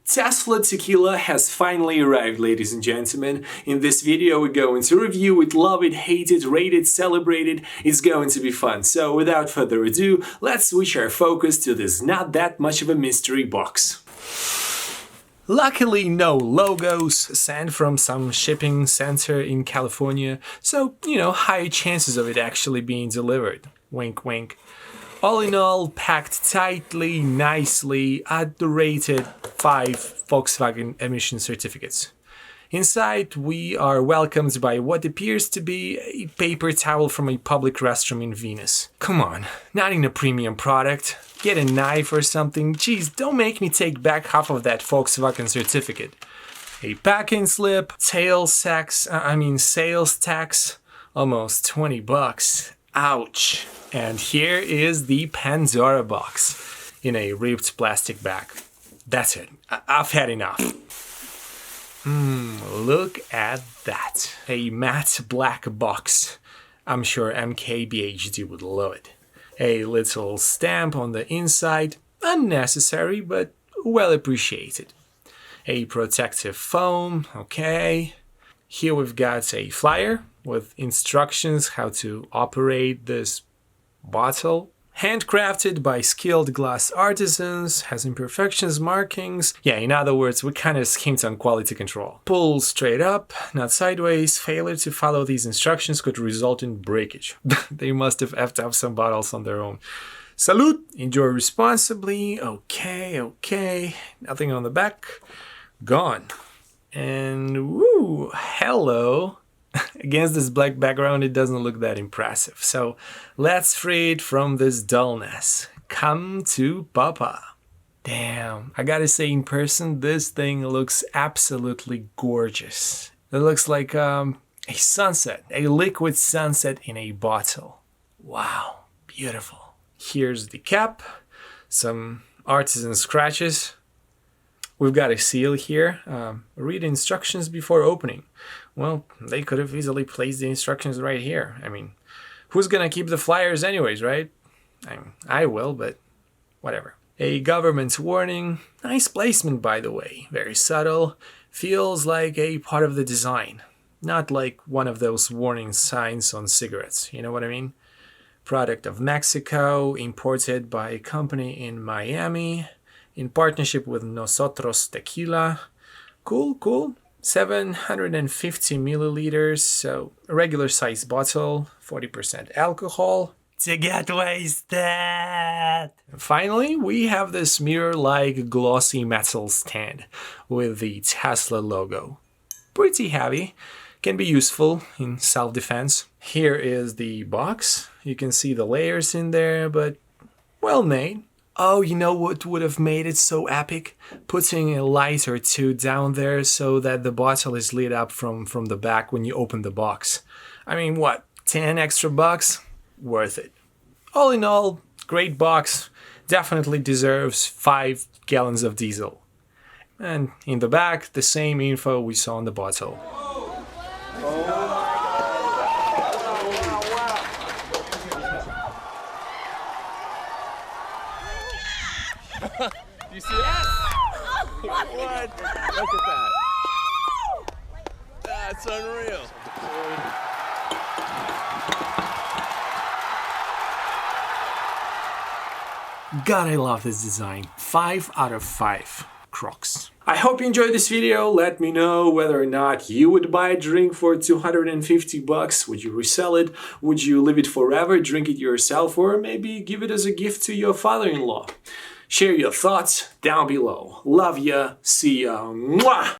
Tesla Tequila has finally arrived, ladies and gentlemen. In this video we're going to review it, love it, hate it, rate it, celebrate it. It's going to be fun. So without further ado, let's switch our focus to this not that much of a mystery box. Luckily no logos, sent from some shipping center in California, so high chances of it actually being delivered. Wink wink. All in all, packed tightly, nicely, at the rated 5 Volkswagen emission certificates. Inside, we are welcomed by what appears to be a paper towel from a public restroom in Venus. Come on, not in a premium product. Get a knife or something. Jeez, don't make me take back half of that Volkswagen certificate. A packing slip, sales tax, almost 20 bucks. Ouch. And here is the Pandora box in a ripped plastic bag. That's it. I've had enough. Look at that. A matte black box. I'm sure MKBHD would love it. A little stamp on the inside. Unnecessary, but well appreciated. A protective foam. Okay. Here we've got a flyer with instructions how to operate this bottle. Handcrafted by skilled glass artisans, has imperfections, markings. Yeah, in other words, we kind of skimped on quality control. Pull straight up, not sideways. Failure to follow these instructions could result in breakage. They must have effed up some bottles on their own. Salute! Enjoy responsibly. Okay. Nothing on the back. Gone. And woo, hello. Against this black background, it doesn't look that impressive. So let's free it from this dullness. Come to Papa. Damn, I gotta say, in person, this thing looks absolutely gorgeous. It looks like a sunset, a liquid sunset in a bottle. Wow, beautiful. Here's the cap, some artisan scratches. We've got a seal here. Read instructions before opening. Well, they could have easily placed the instructions right here. I mean, who's gonna keep the flyers anyways, right? I will, but whatever. A government warning. Nice placement, by the way. Very subtle. Feels like a part of the design. Not like one of those warning signs on cigarettes. You know what I mean? Product of Mexico, imported by a company in Miami, in partnership with Nosotros Tequila. Cool. 750 milliliters, so a regular size bottle, 40% alcohol. To get wasted! And finally, we have this mirror-like glossy metal stand with the Tesla logo. Pretty heavy, can be useful in self-defense. Here is the box. You can see the layers in there, but well made. Oh, you know what would have made it so epic? Putting a light or two down there so that the bottle is lit up from the back when you open the box. I mean, what, 10 extra bucks? Worth it. All in all, great box. Definitely deserves 5 gallons of diesel. And in the back, the same info we saw on the bottle. You see that? What? Look at that. That's unreal. God, I love this design. 5 out of 5 Crocs. I hope you enjoyed this video. Let me know whether or not you would buy a drink for 250 bucks. Would you resell it? Would you leave it forever, drink it yourself, or maybe give it as a gift to your father-in-law? Share your thoughts down below. Love ya. See ya. Mwah!